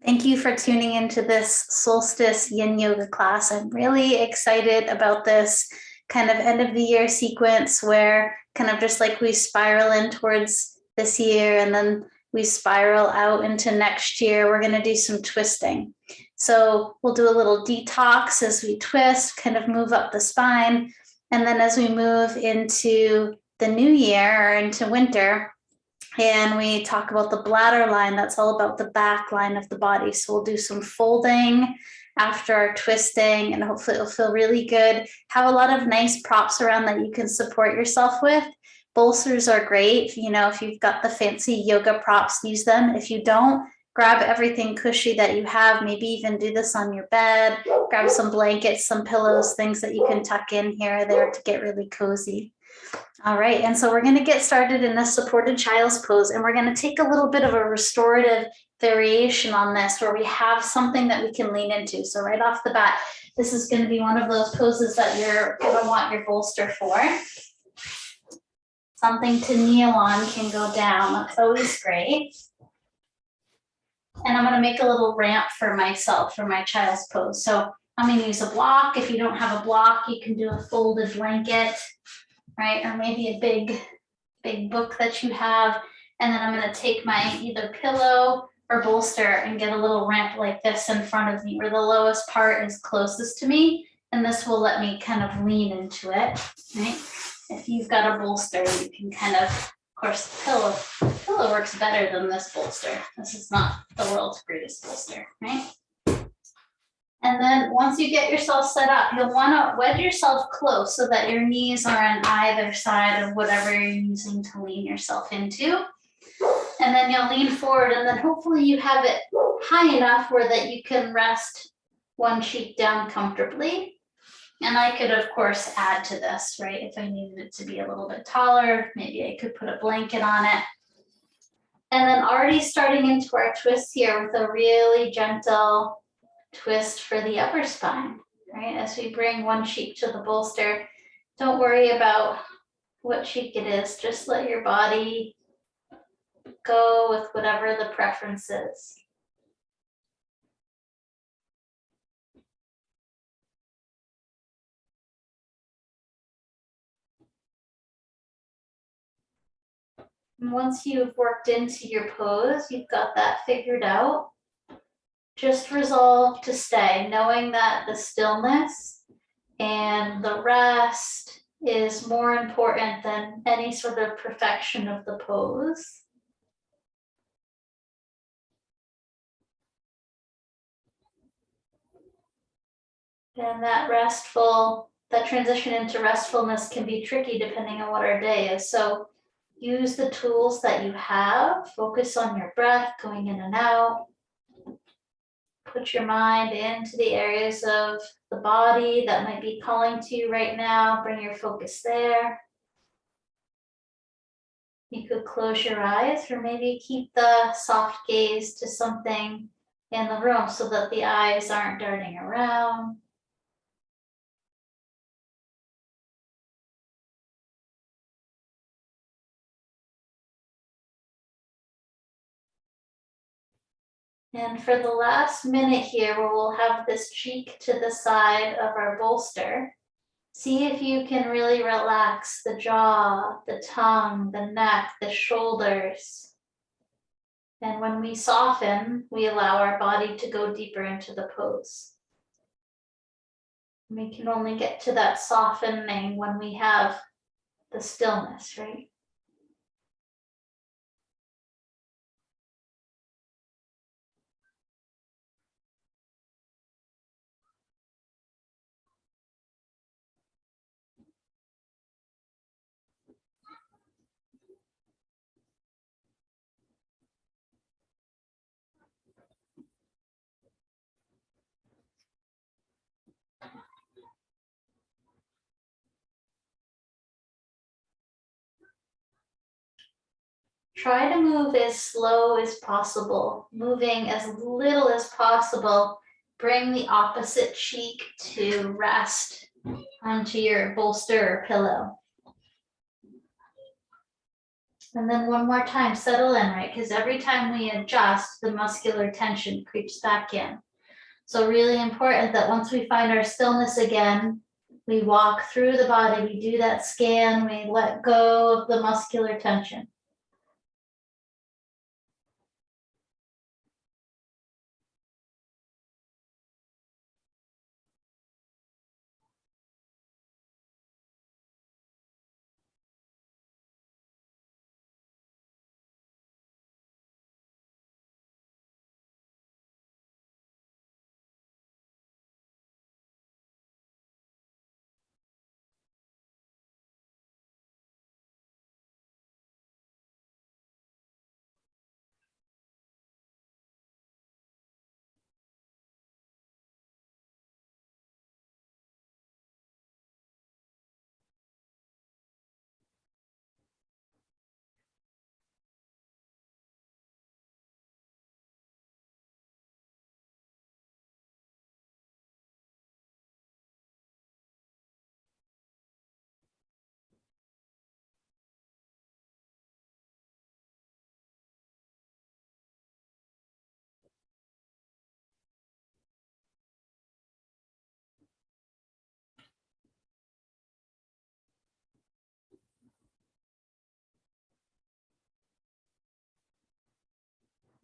Thank you for tuning into this Solstice Yin Yoga class. I'm really excited about this kind of end of the year sequence where kind of just like we spiral in towards this year and then we spiral out into next year. We're going to do some twisting. So we'll do a little detox as we twist, kind of move up the spine. And then as we move into the new year or into winter, and we talk about the bladder line, that's all about the back line of the body. So we'll do some folding after our twisting, and hopefully it'll feel really good. Have a lot of nice props around that you can support yourself with. Bolsters are great. You know, if you've got the fancy yoga props, use them. If you don't, grab everything cushy that you have. Maybe even do this on your bed. Grab some blankets, some pillows, things that you can tuck in here or there to get really cozy. All right, and so we're going to get started in this supported child's pose, and we're going to take a little bit of a restorative variation on this where we have something that we can lean into. So right off the bat, this is going to be one of those poses that you're going to want your bolster for. Something to kneel on can go down. That's always great. And I'm going to make a little ramp for myself for my child's pose. So I'm going to use a block. If you don't have a block, you can do a folded blanket, right? Or maybe a big book that you have. And then I'm going to take my either pillow or bolster and get a little ramp like this in front of me where the lowest part is closest to me. And this will let me kind of lean into it, right? If you've got a bolster, you can kind of course, pillow works better than this bolster. This is not the world's greatest bolster, right? And then once you get yourself set up, you'll want to wedge yourself close so that your knees are on either side of whatever you're using to lean yourself into. And then you'll lean forward, and then hopefully you have it high enough where that you can rest one cheek down comfortably. And I could, of course, add to this, right? If I needed it to be a little bit taller, maybe I could put a blanket on it. And then already starting into our twist here with a really gentle twist for the upper spine, right? As we bring one cheek to the bolster, don't worry about what cheek it is. Just let your body go with whatever the preference is. And once you've worked into your pose, you've got that figured out, just resolve to stay, knowing that the stillness and the rest is more important than any sort of perfection of the pose. And that transition into restfulness can be tricky depending on what our day is. So use the tools that you have, focus on your breath going in and out. Put your mind into the areas of the body that might be calling to you right now. Bring your focus there. You could close your eyes or maybe keep the soft gaze to something in the room so that the eyes aren't darting around. And for the last minute here, where we'll have this cheek to the side of our bolster, see if you can really relax the jaw, the tongue, the neck, the shoulders. And when we soften, we allow our body to go deeper into the pose. We can only get to that softening when we have the stillness, right? Try to move as slow as possible, moving as little as possible. Bring the opposite cheek to rest onto your bolster or pillow. And then one more time, settle in, right? Because every time we adjust, the muscular tension creeps back in. So really important that once we find our stillness again, we walk through the body, we do that scan, we let go of the muscular tension.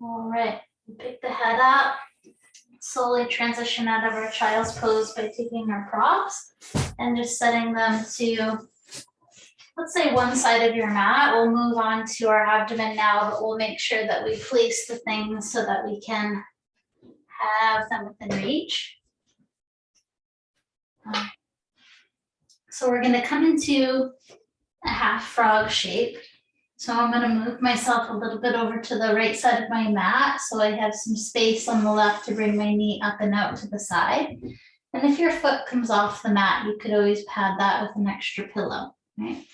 All right, pick the head up, slowly transition out of our child's pose by taking our props and just setting them to, let's say, one side of your mat. We'll move on to our abdomen now, but we'll make sure that we place the things so that we can have them within reach. So we're gonna come into a half frog shape. So I'm gonna move myself a little bit over to the right side of my mat so I have some space on the left to bring my knee up and out to the side. And if your foot comes off the mat, you could always pad that with an extra pillow, right?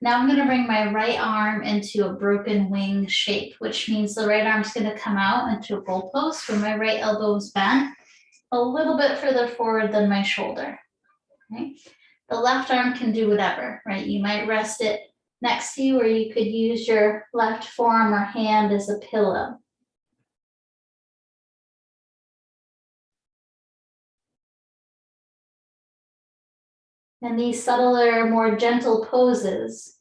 Now I'm gonna bring my right arm into a broken wing shape, which means the right arm's gonna come out into a goal post where my right elbow is bent a little bit further forward than my shoulder, right? The left arm can do whatever, right? You might rest it next to you, or you could use your left forearm or hand as a pillow. And these subtler, more gentle poses,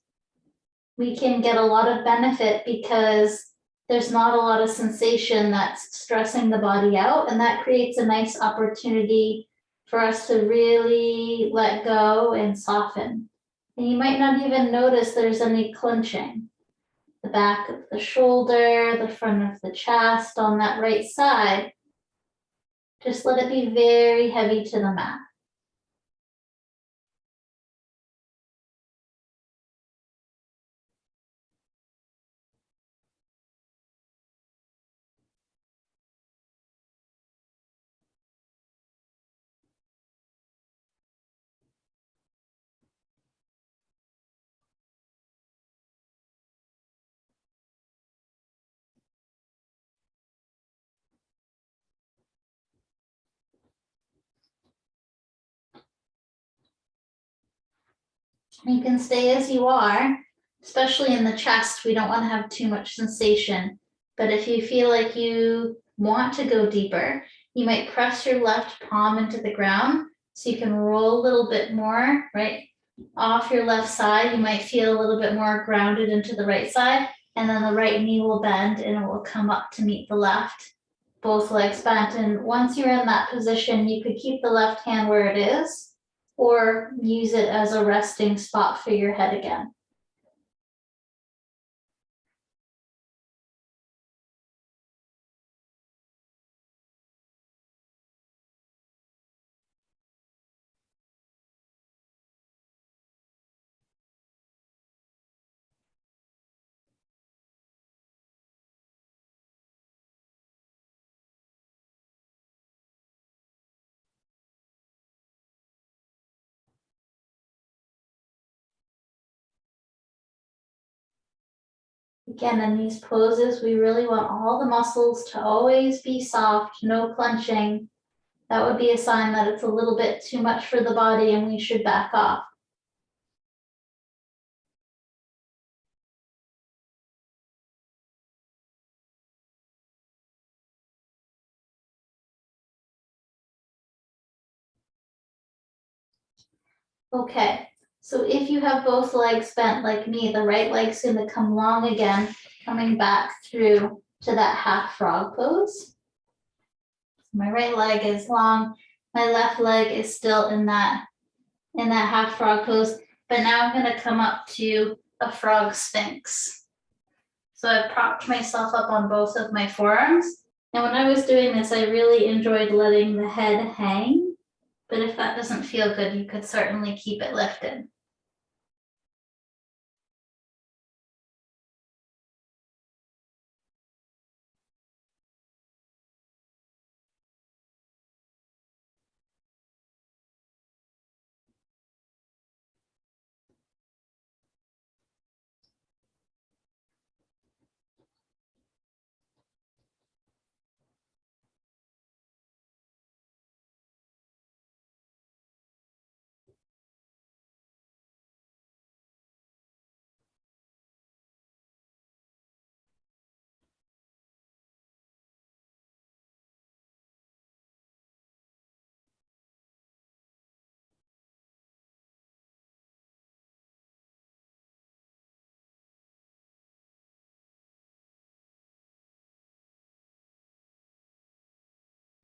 we can get a lot of benefit because there's not a lot of sensation that's stressing the body out, and that creates a nice opportunity for us to really let go and soften. And you might not even notice there's any clenching. The back of the shoulder, the front of the chest on that right side, just let it be very heavy to the mat. You can stay as you are, especially in the chest. We don't want to have too much sensation. But if you feel like you want to go deeper, you might press your left palm into the ground so you can roll a little bit more, right? Off your left side, you might feel a little bit more grounded into the right side, and then the right knee will bend and it will come up to meet the left. Both legs bent. And once you're in that position, you could keep the left hand where it is, or use it as a resting spot for your head again. Again, in these poses, we really want all the muscles to always be soft, no clenching. That would be a sign that it's a little bit too much for the body and we should back off. Okay, so if you have both legs bent like me, the right leg's gonna come long again, coming back through to that half frog pose. My right leg is long, my left leg is still in that half frog pose, but now I'm gonna come up to a frog sphinx. So I've propped myself up on both of my forearms. And when I was doing this, I really enjoyed letting the head hang. But if that doesn't feel good, you could certainly keep it lifted.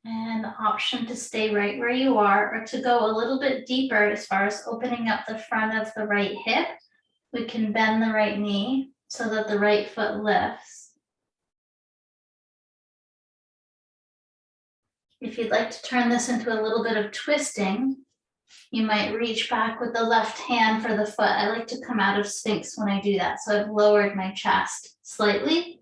And the option to stay right where you are or to go a little bit deeper as far as opening up the front of the right hip. We can bend the right knee so that the right foot lifts. If you'd like to turn this into a little bit of twisting, you might reach back with the left hand for the foot. I like to come out of Sphinx when I do that. So I've lowered my chest slightly.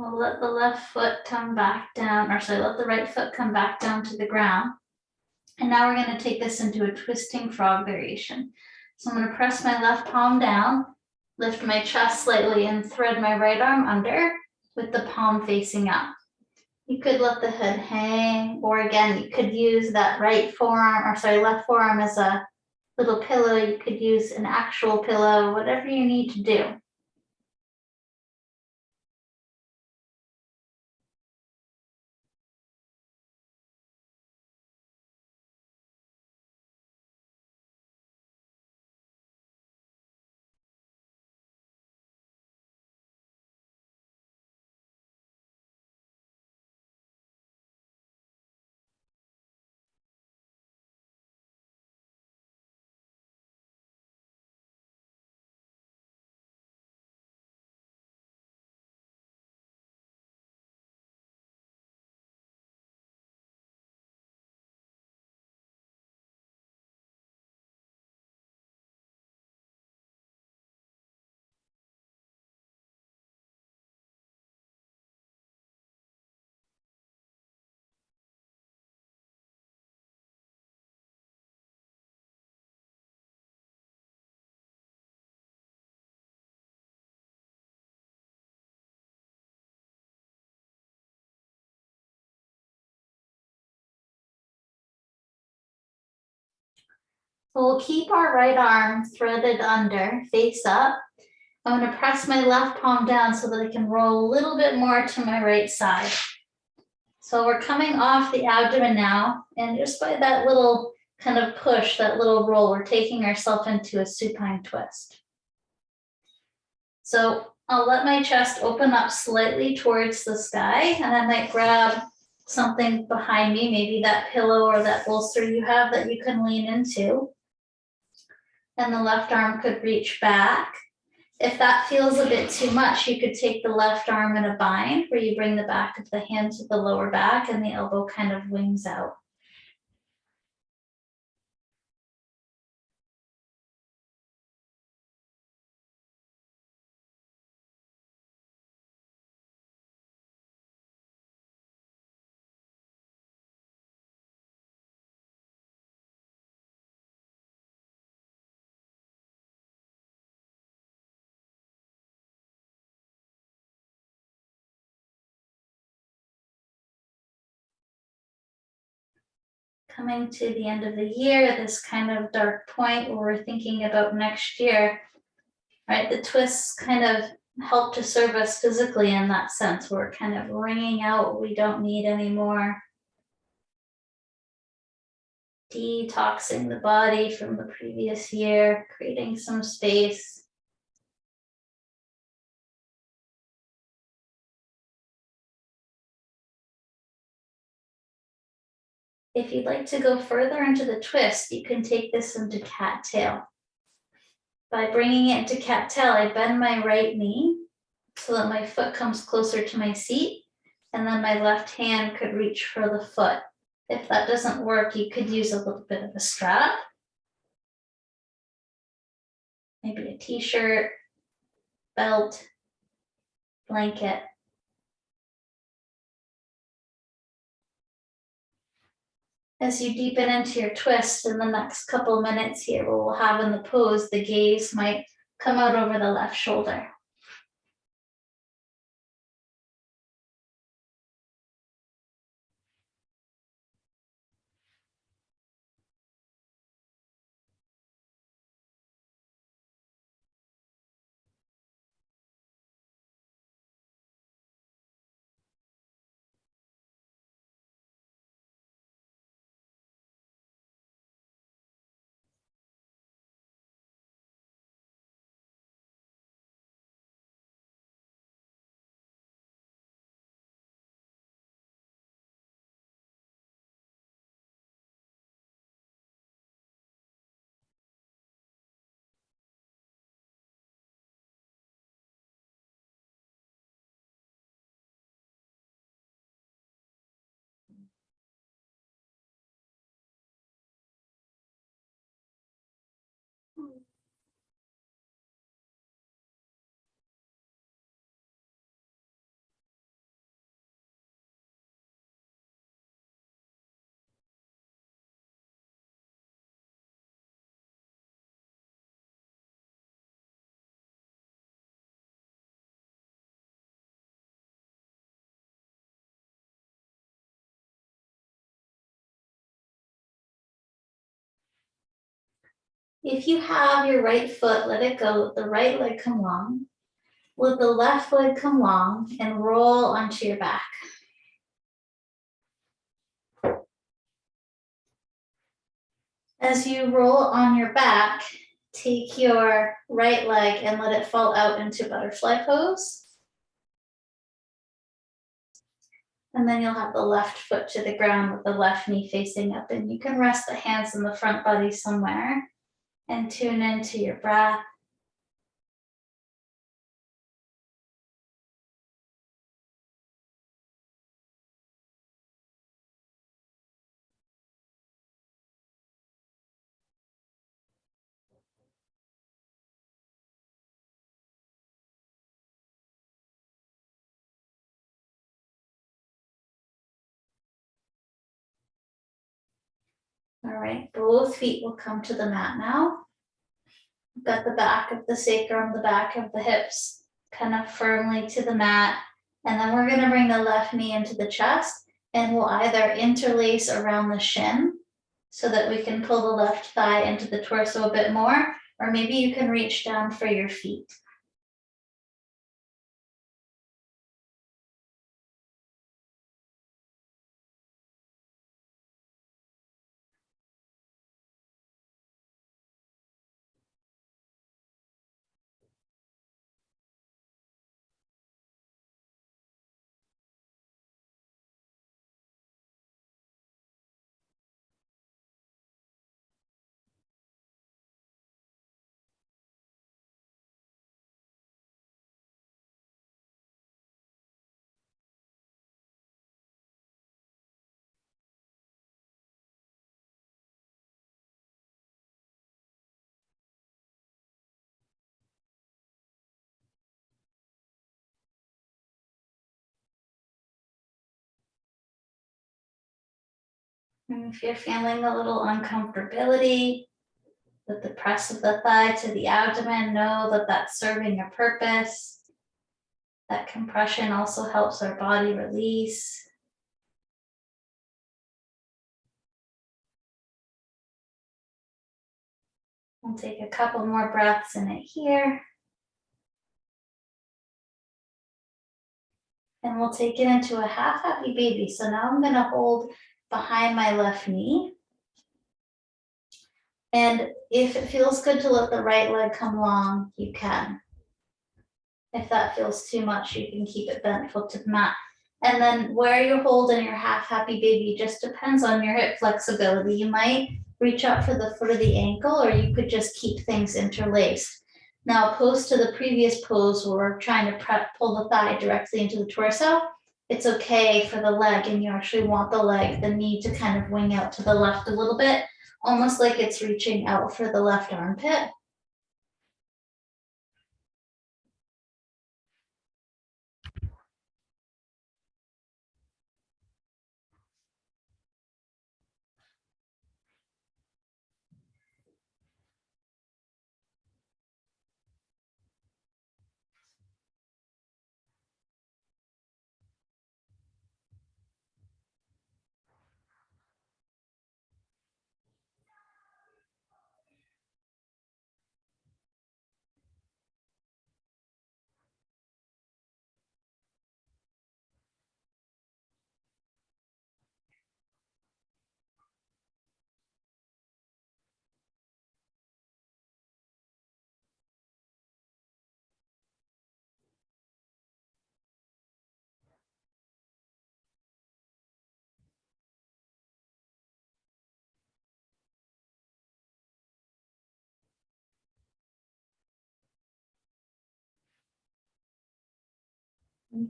We'll let the left foot come back down, or sorry, let the right foot come back down to the ground. And now we're going to take this into a twisting frog variation. So I'm going to press my left palm down, lift my chest slightly, and thread my right arm under with the palm facing up. You could let the head hang, or again, you could use that left forearm as a little pillow. You could use an actual pillow, whatever you need to do. So we'll keep our right arm threaded under, face up. I'm going to press my left palm down so that I can roll a little bit more to my right side. So we're coming off the abdomen now, and just by that little kind of push, that little roll, we're taking ourselves into a supine twist. So I'll let my chest open up slightly towards the sky, and I might grab something behind me, maybe that pillow or that bolster you have that you can lean into. And the left arm could reach back. If that feels a bit too much, you could take the left arm in a bind where you bring the back of the hand to the lower back and the elbow kind of wings out. Coming to the end of the year, this kind of dark point where we're thinking about next year, right? The twists kind of help to serve us physically in that sense. We're kind of wringing out what we don't need anymore, detoxing the body from the previous year, creating some space. If you'd like to go further into the twist, you can take this into cattail. By bringing it into cattail, I bend my right knee so that my foot comes closer to my seat, and then my left hand could reach for the foot. If that doesn't work, you could use a little bit of a strap, maybe a t-shirt, belt, blanket. As you deepen into your twist in the next couple of minutes here, what we'll have in the pose, the gaze might come out over the left shoulder. If you have your right foot, let it go, let the right leg come long, let the left leg come long and roll onto your back. As you roll on your back, take your right leg and let it fall out into butterfly pose. And then you'll have the left foot to the ground with the left knee facing up, and you can rest the hands in the front body somewhere and tune into your breath. All right, both feet will come to the mat now. Got the back of the sacrum, the back of the hips kind of firmly to the mat. And then we're gonna bring the left knee into the chest, and we'll either interlace around the shin so that we can pull the left thigh into the torso a bit more, or maybe you can reach down for your feet. And if you're feeling a little uncomfortability with the press of the thigh to the abdomen, know that that's serving a purpose. That compression also helps our body release. We'll take a couple more breaths in it here. And we'll take it into a half happy baby. So now I'm gonna hold behind my left knee. And if it feels good to let the right leg come along, you can. If that feels too much, you can keep it bent foot to the mat. And then where you hold in your half happy baby just depends on your hip flexibility. You might reach up for the foot of the ankle, or you could just keep things interlaced. Now, opposed to the previous pose where we're trying to pull the thigh directly into the torso, it's okay for the leg, and you actually want the knee to kind of wing out to the left a little bit, almost like it's reaching out for the left armpit.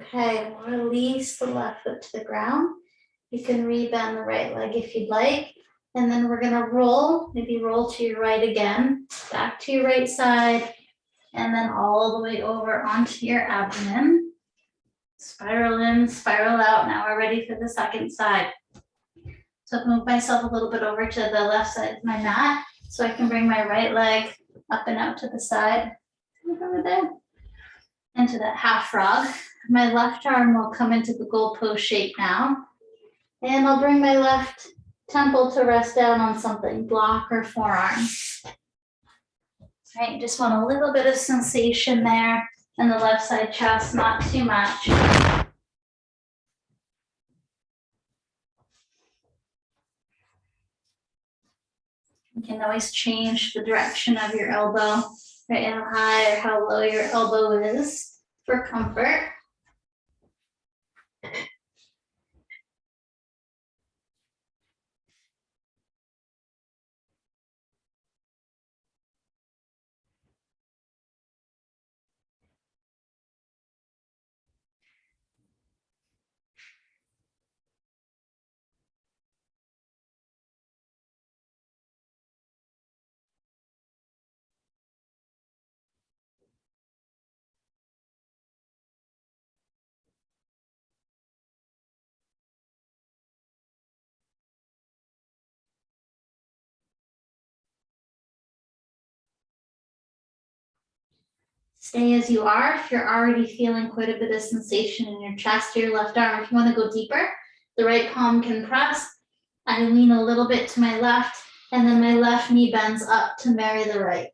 Okay, we'll release the left foot to the ground. You can rebend the right leg if you'd like. And then we're gonna roll, maybe roll to your right again, back to your right side, and then all the way over onto your abdomen. Spiral in, spiral out. Now we're ready for the second side. So I've moved myself a little bit over to the left side of my mat so I can bring my right leg up and out to the side. Look over there. Into that half frog. My left arm will come into the goalpost shape now. And I'll bring my left temple to rest down on something, block or forearm. Right, just want a little bit of sensation there in the left side chest, not too much. You can always change the direction of your elbow, right, how high or how low your elbow is for comfort. Stay as you are. If you're already feeling quite a bit of sensation in your chest or your left arm, if you want to go deeper, the right palm can press. I lean a little bit to my left, and then my left knee bends up to marry the right.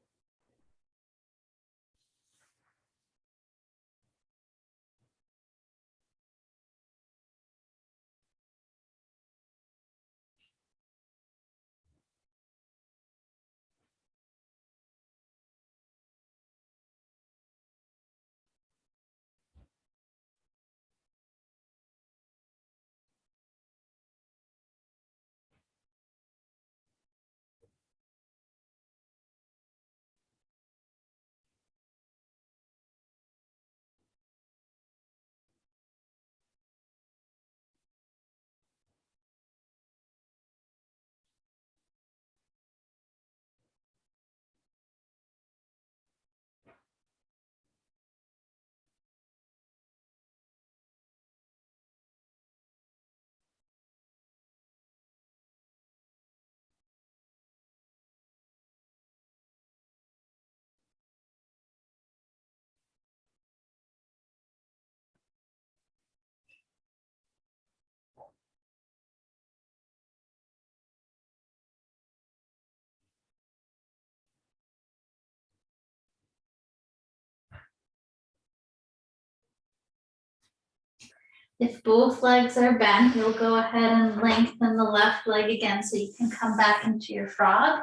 If both legs are bent, you'll go ahead and lengthen the left leg again so you can come back into your frog.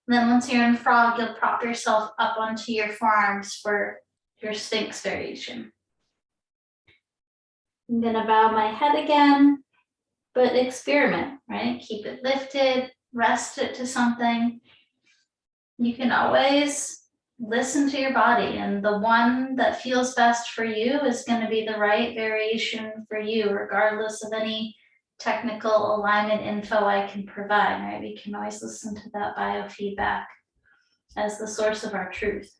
Then once you're in frog, you'll prop yourself up onto your forearms for your Sphinx variation. I'm gonna bow my head again, but experiment, right? Keep it lifted, rest it to something. You can always listen to your body, and the one that feels best for you is going to be the right variation for you, regardless of any technical alignment info I can provide, right? We can always listen to that biofeedback as the source of our truth.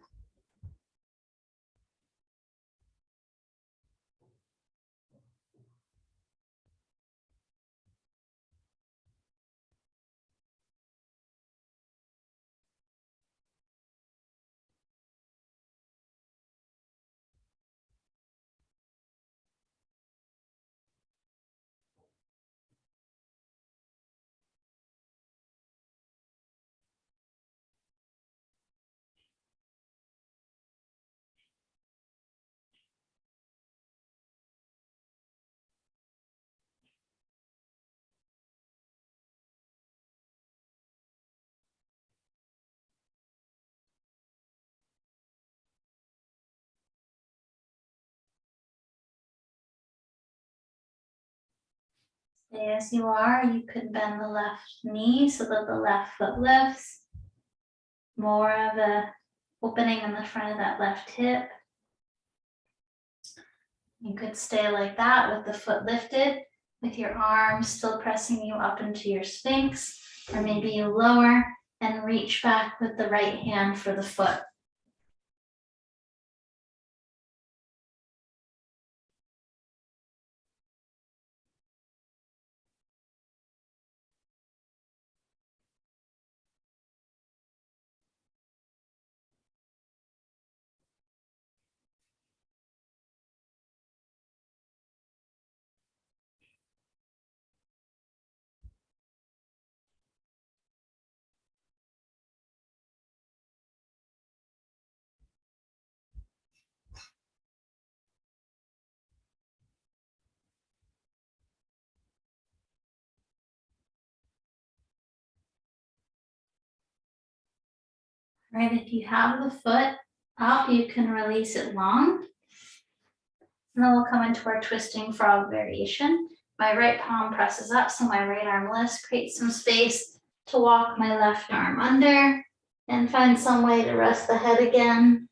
Stay as you are. You could bend the left knee so that the left foot lifts. More of a opening in the front of that left hip. You could stay like that with the foot lifted, with your arms still pressing you up into your Sphinx, or maybe you lower and reach back with the right hand for the foot. Right, if you have the foot up, you can release it long. And then we'll come into our twisting frog variation. My right palm presses up, so my right arm lifts, create some space to walk my left arm under and find some way to rest the head again.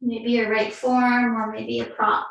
Maybe your right forearm or maybe a prop.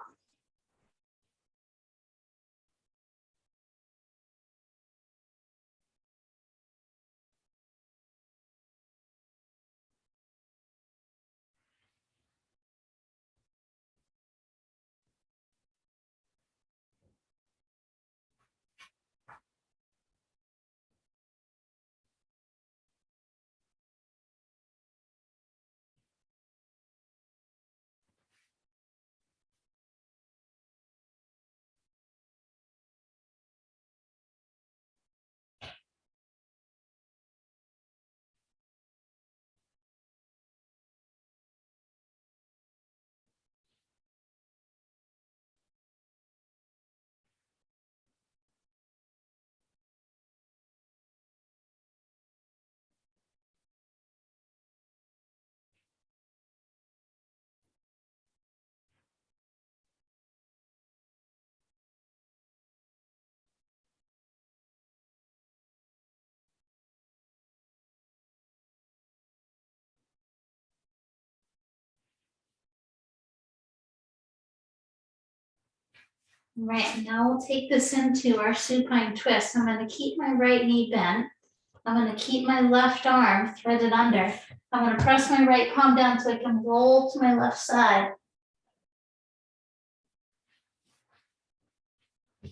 Right, now we'll take this into our supine twist. I'm going to keep my right knee bent. I'm going to keep my left arm threaded under. I'm going to press my right palm down so I can roll to my left side.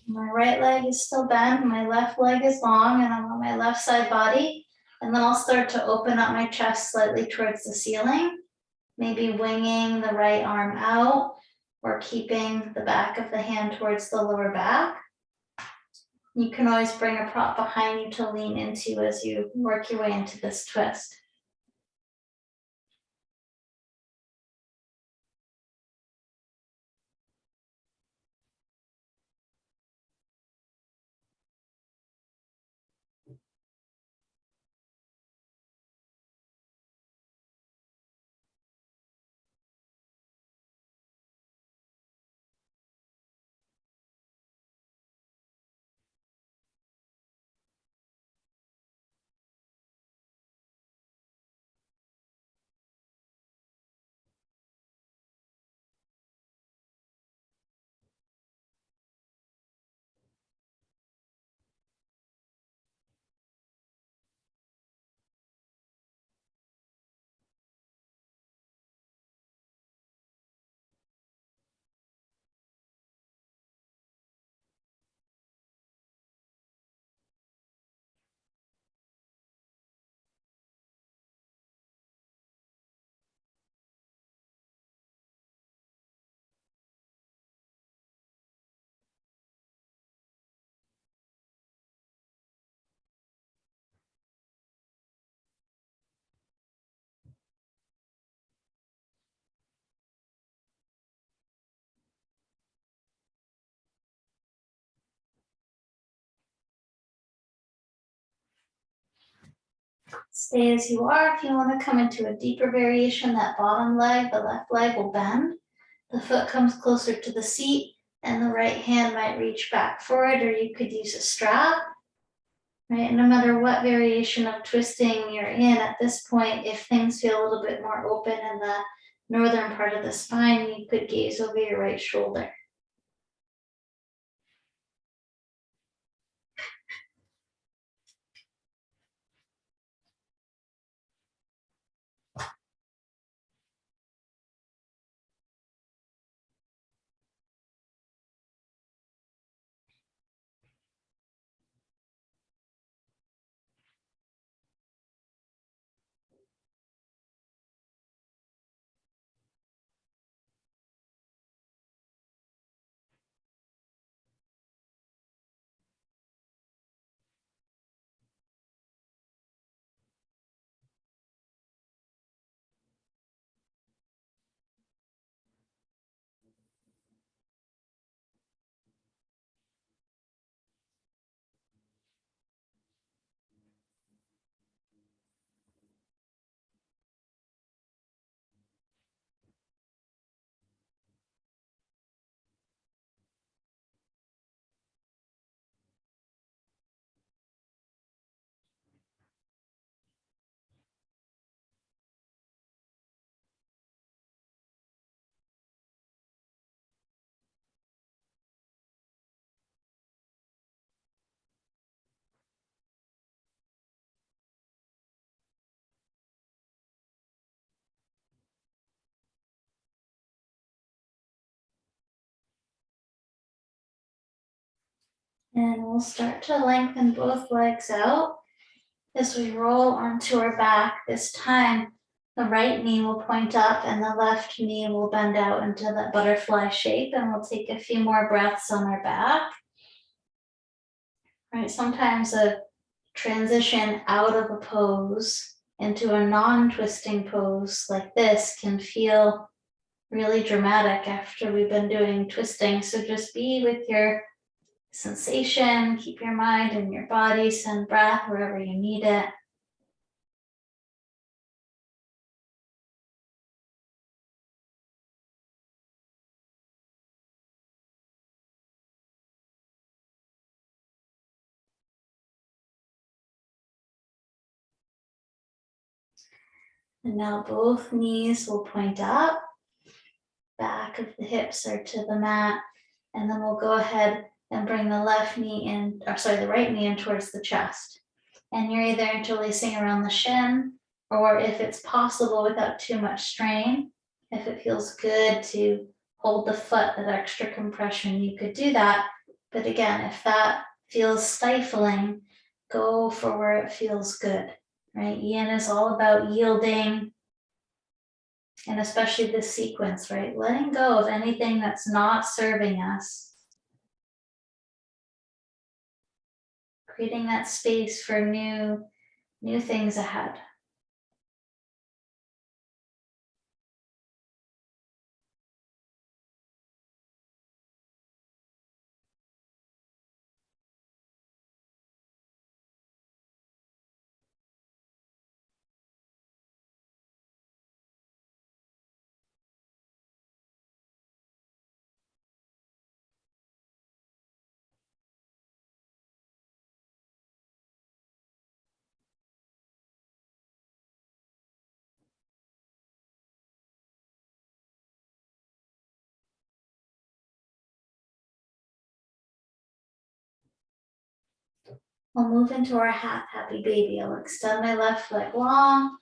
My right leg is still bent, my left leg is long, and I'm on my left side body. And then I'll start to open up my chest slightly towards the ceiling, maybe winging the right arm out or keeping the back of the hand towards the lower back. You can always bring a prop behind you to lean into as you work your way into this twist. Stay as you are. If you want to come into a deeper variation, that bottom leg, the left leg will bend. The foot comes closer to the seat and the right hand might reach back for it, or you could use a strap. Right, no matter what variation of twisting you're in at this point, if things feel a little bit more open in the northern part of the spine, you could gaze over your right shoulder. And we'll start to lengthen both legs out as we roll onto our back. This time, the right knee will point up and the left knee will bend out into that butterfly shape, and we'll take a few more breaths on our back. Right, sometimes a transition out of a pose into a non-twisting pose like this can feel really dramatic after we've been doing twisting. So just be with your sensation, keep your mind and your body, send breath wherever you need it. And now both knees will point up, back of the hips are to the mat, and then we'll go ahead and bring the left knee in, or sorry, the right knee in towards the chest. And you're either interlacing around the shin, or if it's possible without too much strain, if it feels good to hold the foot, that extra compression, you could do that. But again, if that feels stifling, go for where it feels good, right? Yin is all about yielding, and especially this sequence, right? Letting go of anything that's not serving us. Creating that space for new things ahead. I'll move into our half happy baby. I'll extend my left leg long,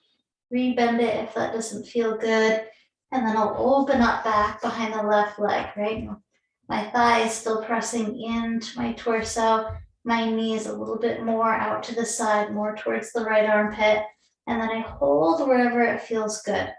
rebend it if that doesn't feel good. And then I'll open up back behind the left leg, right? My thigh is still pressing into my torso. My knee is a little bit more out to the side, more towards the right armpit. And then I hold wherever it feels good.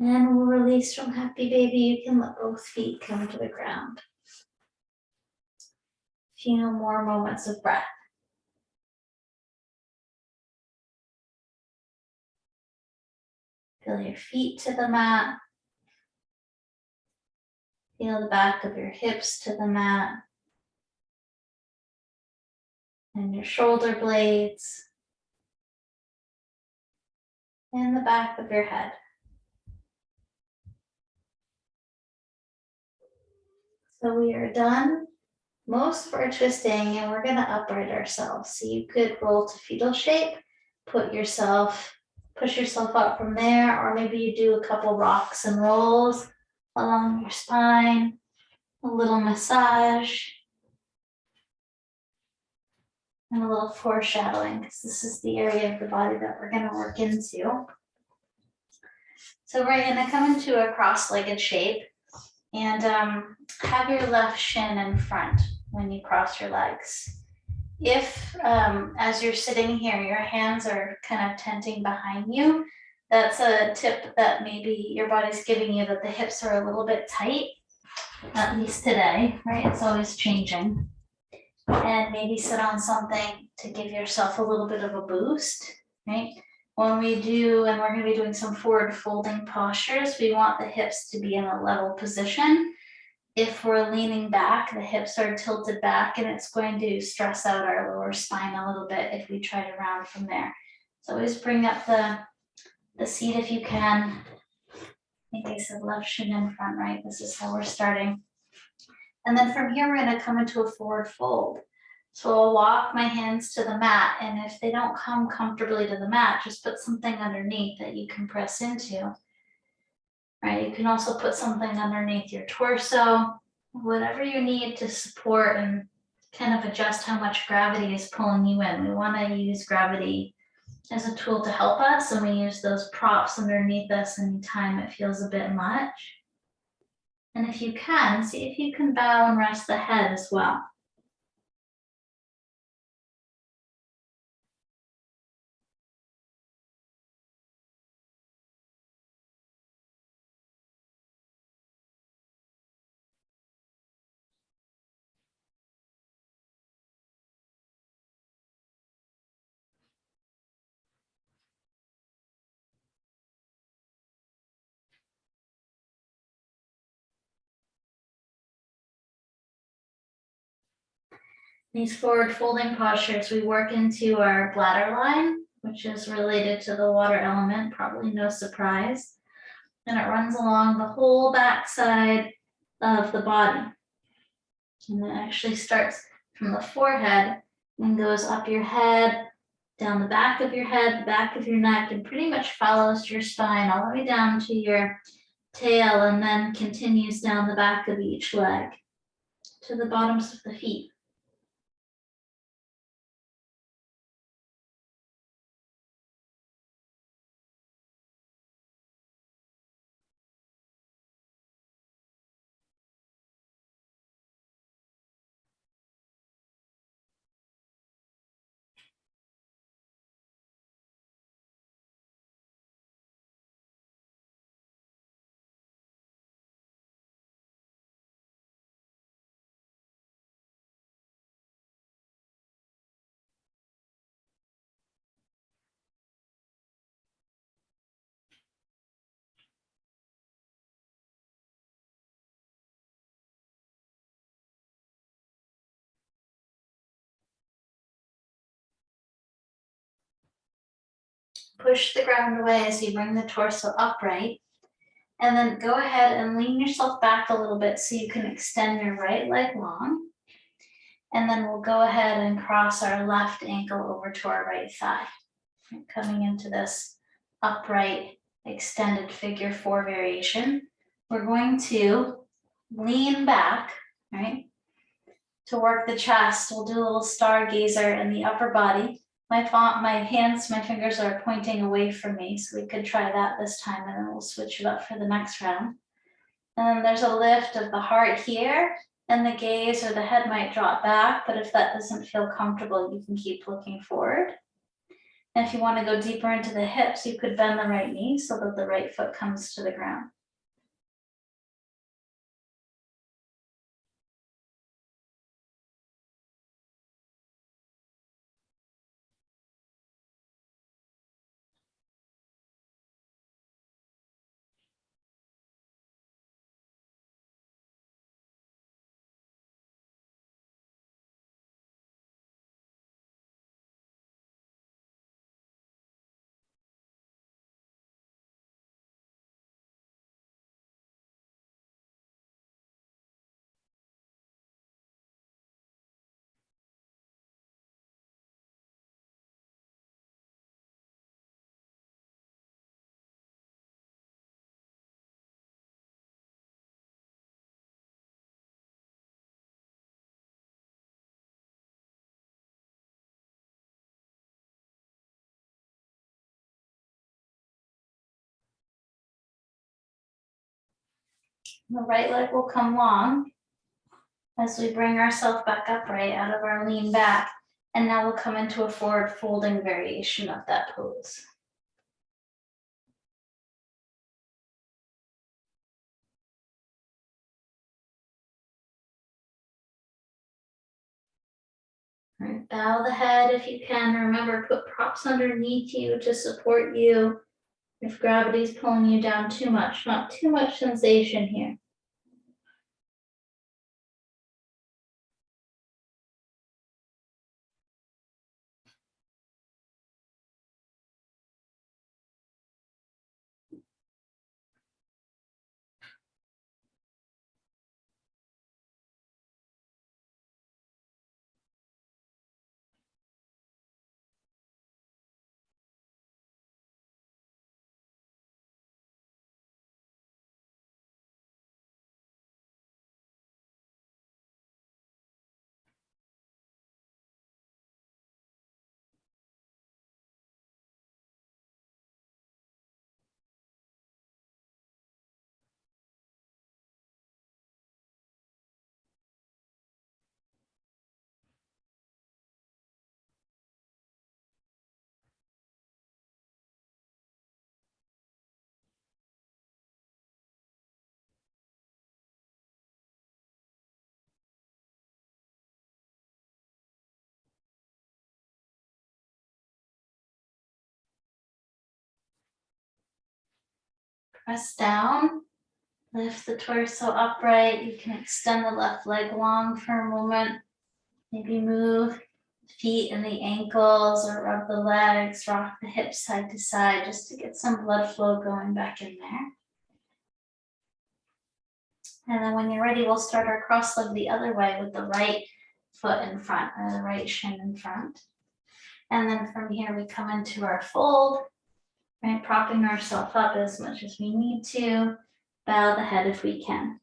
And we'll release from happy baby. You can let both feet come to the ground. A few more moments of breath. Feel your feet to the mat. Feel the back of your hips to the mat. And your shoulder blades. And the back of your head. So we are done most of our twisting, and we're going to upright ourselves. So you could roll to fetal shape, push yourself up from there, or maybe you do a couple rocks and rolls along your spine, a little massage, and a little foreshadowing, because this is the area of the body that we're going to work into. So we're going to come into a cross-legged shape, and have your left shin in front when you cross your legs. If, as you're sitting here, your hands are kind of tenting behind you, that's a tip that maybe your body's giving you, that the hips are a little bit tight, at least today, right? It's always changing. And maybe sit on something to give yourself a little bit of a boost, right? When we do, and we're going to be doing some forward folding postures, we want the hips to be in a level position. If we're leaning back, the hips are tilted back, and it's going to stress out our lower spine a little bit if we try to round from there. So always bring up the seat if you can. I think I said left shin in front, right? This is how we're starting. And then from here, we're going to come into a forward fold. So I'll walk my hands to the mat, and if they don't come comfortably to the mat, just put something underneath that you can press into. Right, you can also put something underneath your torso, whatever you need to support and kind of adjust how much gravity is pulling you in. We want to use gravity as a tool to help us, and we use those props underneath us anytime it feels a bit much. And if you can, see if you can bow and rest the head as well. These forward folding postures, we work into our bladder line, which is related to the water element, probably no surprise. And it runs along the whole backside of the body. And it actually starts from the forehead and goes up your head, down the back of your head, the back of your neck, and pretty much follows your spine all the way down to your tail, and then continues down the back of each leg to the bottoms of the feet. Push the ground away as you bring the torso upright. And then go ahead and lean yourself back a little bit so you can extend your right leg long. And then we'll go ahead and cross our left ankle over to our right thigh. Coming into this upright extended figure 4 variation. We're going to lean back, right? To work the chest, we'll do a little stargazer in the upper body. My fingers are pointing away from me, so we could try that this time, and then we'll switch it up for the next round. And then there's a lift of the heart here, and the gaze or the head might drop back, but if that doesn't feel comfortable, you can keep looking forward. And if you want to go deeper into the hips, you could bend the right knee so that the right foot comes to the ground. The right leg will come long as we bring ourselves back upright out of our lean back. And now we'll come into a forward folding variation of that pose. All right, bow the head if you can. Remember, put props underneath you to support you if gravity is pulling you down too much, not too much sensation here. Press down, lift the torso upright. You can extend the left leg long for a moment. Maybe move feet and the ankles or rub the legs, rock the hips side to side just to get some blood flow going back in there. And then when you're ready, we'll start our cross leg the other way with the right foot in front or the right shin in front. And then from here, we come into our fold, right? Propping ourselves up as much as we need to. Bow the head if we can.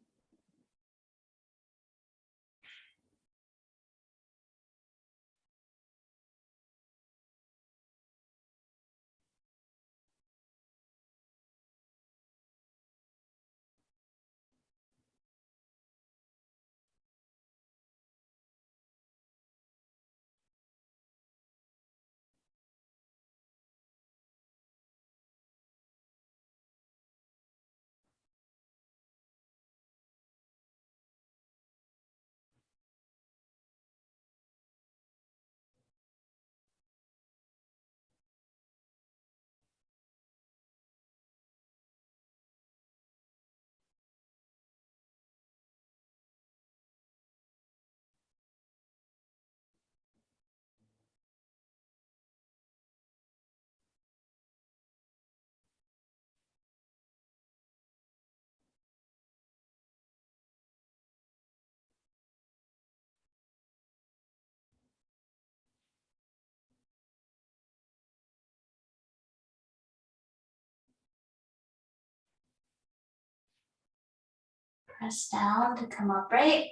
Press down to come upright.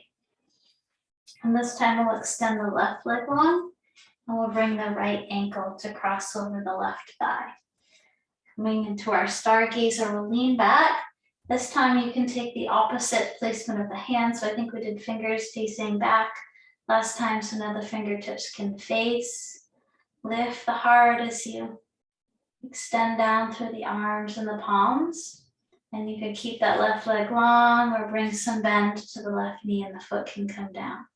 And this time we'll extend the left leg long and we'll bring the right ankle to cross over the left thigh. Coming into our stargazer, we'll lean back. This time you can take the opposite placement of the hands. So I think we did fingers facing back last time, so now the fingertips can face. Lift the heart as you extend down through the arms and the palms. And you can keep that left leg long or bring some bend to the left knee and the foot can come down.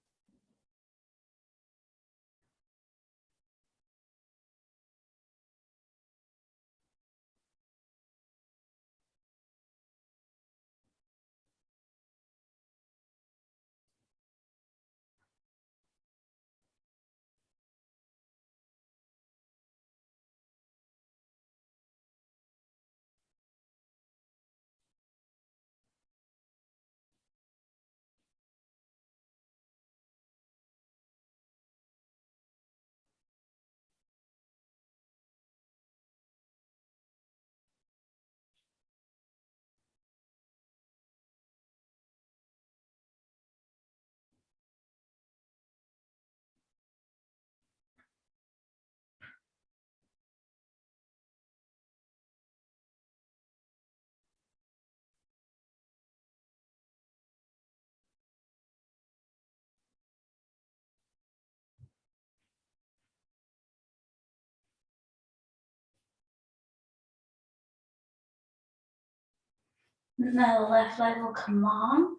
Now the left leg will come long.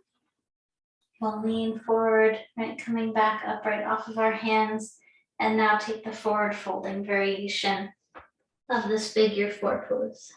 We'll lean forward, right, coming back upright off of our hands. And now take the forward folding variation of this figure four pose.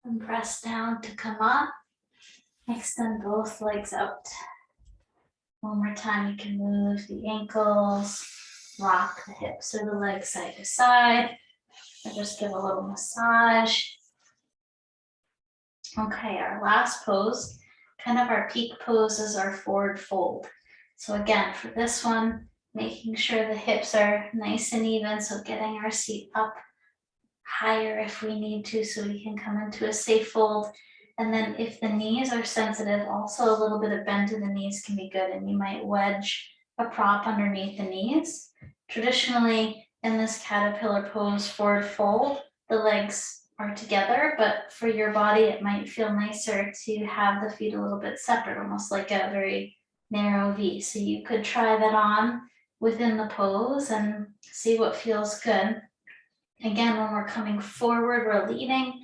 And press down to come up. Extend both legs out. One more time, you can move the ankles, rock the hips or the legs side to side, or just give a little massage. Okay, our last pose, kind of our peak pose, is our forward fold. So again, for this one, making sure the hips are nice and even, so getting our seat up higher if we need to, so we can come into a safe fold. And then if the knees are sensitive, also a little bit of bend to the knees can be good, and you might wedge a prop underneath the knees. Traditionally, in this caterpillar pose forward fold, the legs are together, but for your body, it might feel nicer to have the feet a little bit separate, almost like a very narrow V. So you could try that on within the pose and see what feels good. Again, when we're coming forward, we're leading,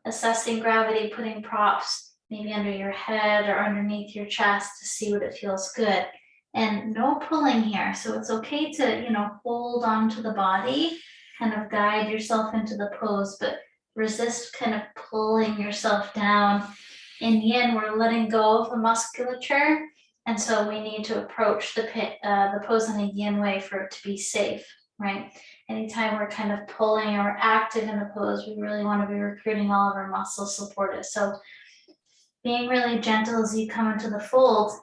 assessing gravity, putting props maybe under your head or underneath your chest to see what it feels good. And no pulling here. So it's okay to, hold onto the body, kind of guide yourself into the pose, but resist kind of pulling yourself down. In yin, we're letting go of the musculature. And so we need to approach the pose in a yin way for it to be safe, right? Anytime we're kind of pulling or active in the pose, we really want to be recruiting all of our muscles supported. So being really gentle as you come into the fold.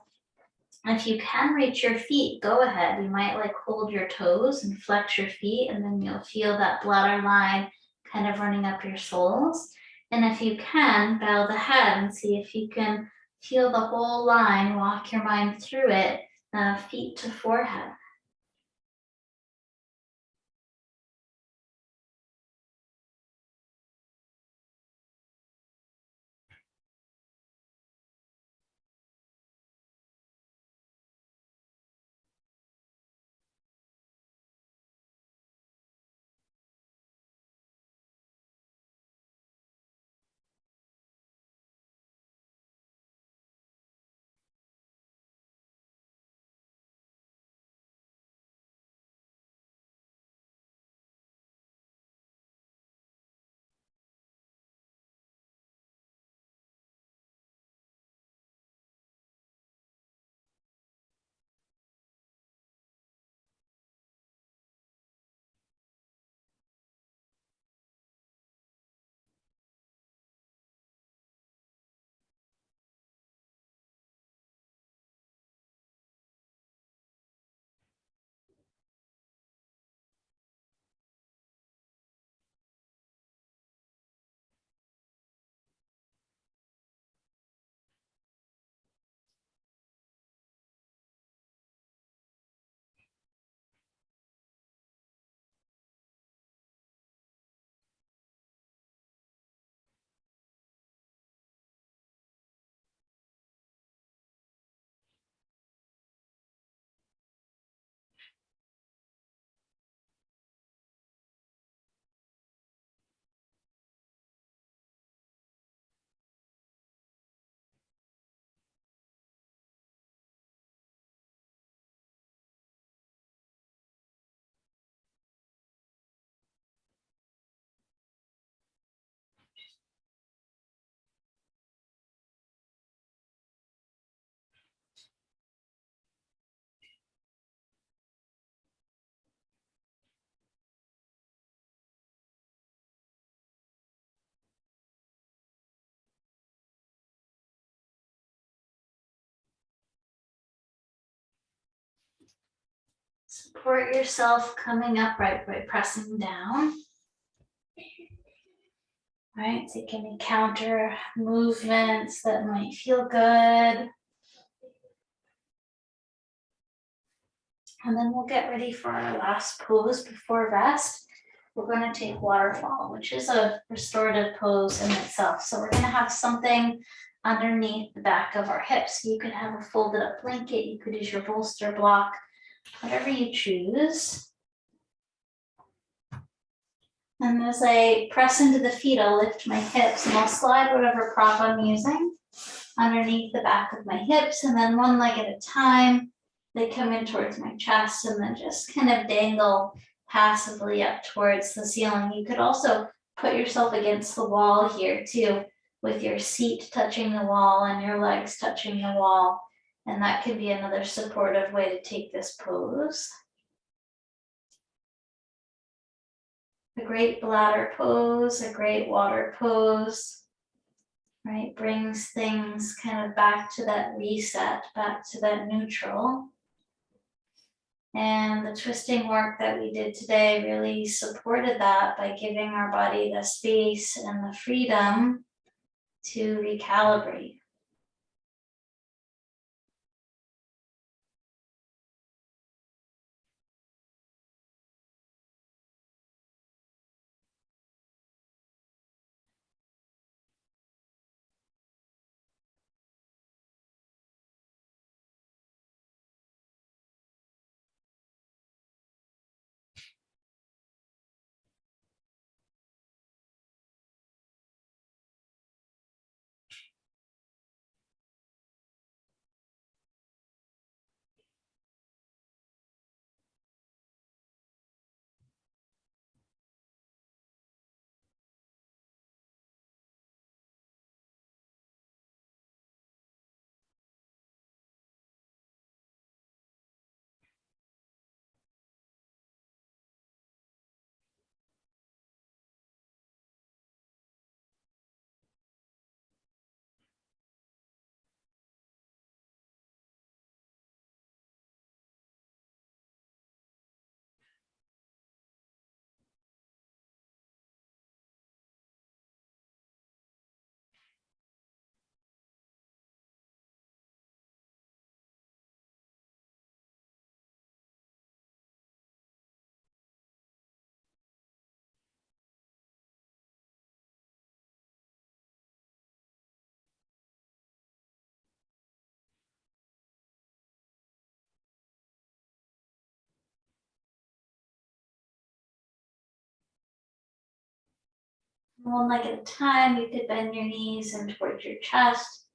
If you can reach your feet, go ahead. You might hold your toes and flex your feet, and then you'll feel that bladder line kind of running up your soles. And if you can, bow the head and see if you can feel the whole line, walk your mind through it, feet to forehead. Support yourself coming upright by pressing down. Right, take any counter movements that might feel good. And then we'll get ready for our last pose before rest. We're going to take waterfall, which is a restorative pose in itself. So we're going to have something underneath the back of our hips. You could have a folded up blanket, you could use your bolster block, whatever you choose. And as I press into the feet, I'll lift my hips and I'll slide whatever prop I'm using underneath the back of my hips, and then one leg at a time, they come in towards my chest and then just kind of dangle passively up towards the ceiling. You could also put yourself against the wall here too, with your seat touching the wall and your legs touching the wall. And that could be another supportive way to take this pose. A great bladder pose, a great water pose, right? Brings things kind of back to that reset, back to that neutral. And the twisting work that we did today really supported that by giving our body the space and the freedom to recalibrate. One leg at a time, you could bend your knees in towards your chest.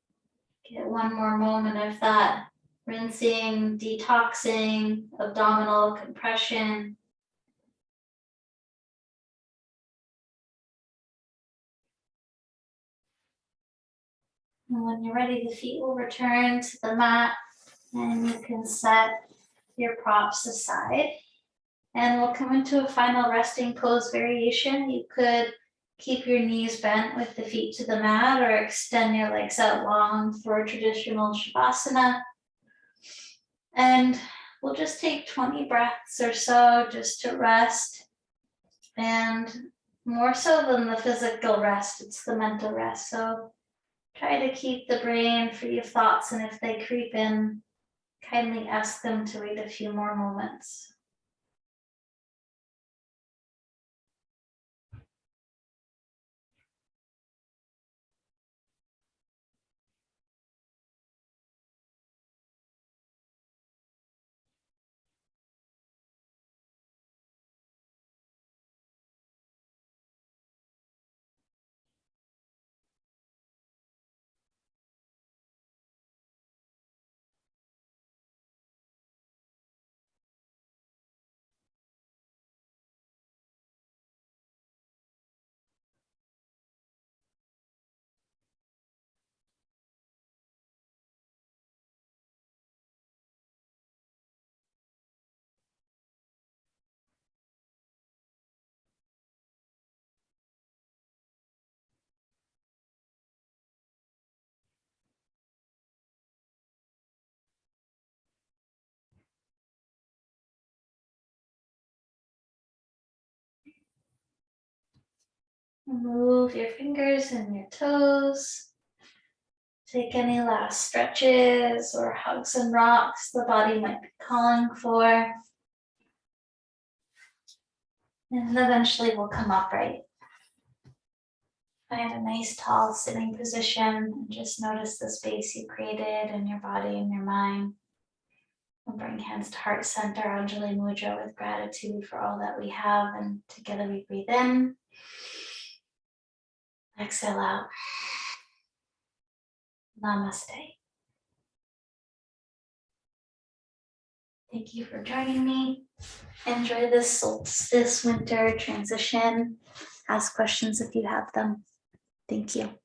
Get one more moment of that rinsing, detoxing, abdominal compression. And when you're ready, the feet will return to the mat and you can set your props aside. And we'll come into a final resting pose variation. You could keep your knees bent with the feet to the mat or extend your legs out long for a traditional Shavasana. And we'll just take 20 breaths or so just to rest. And more so than the physical rest, it's the mental rest. So try to keep the brain free of thoughts, and if they creep in, kindly ask them to wait a few more moments. Move your fingers and your toes. Take any last stretches or hugs and rocks the body might be calling for. And eventually we'll come upright. Find a nice tall sitting position and just notice the space you created in your body and your mind. We'll bring hands to heart center, Anjali Mudra, with gratitude for all that we have. And together we breathe in. Exhale out. Namaste. Thank you for joining me. Enjoy this solstice winter transition. Ask questions if you have them. Thank you.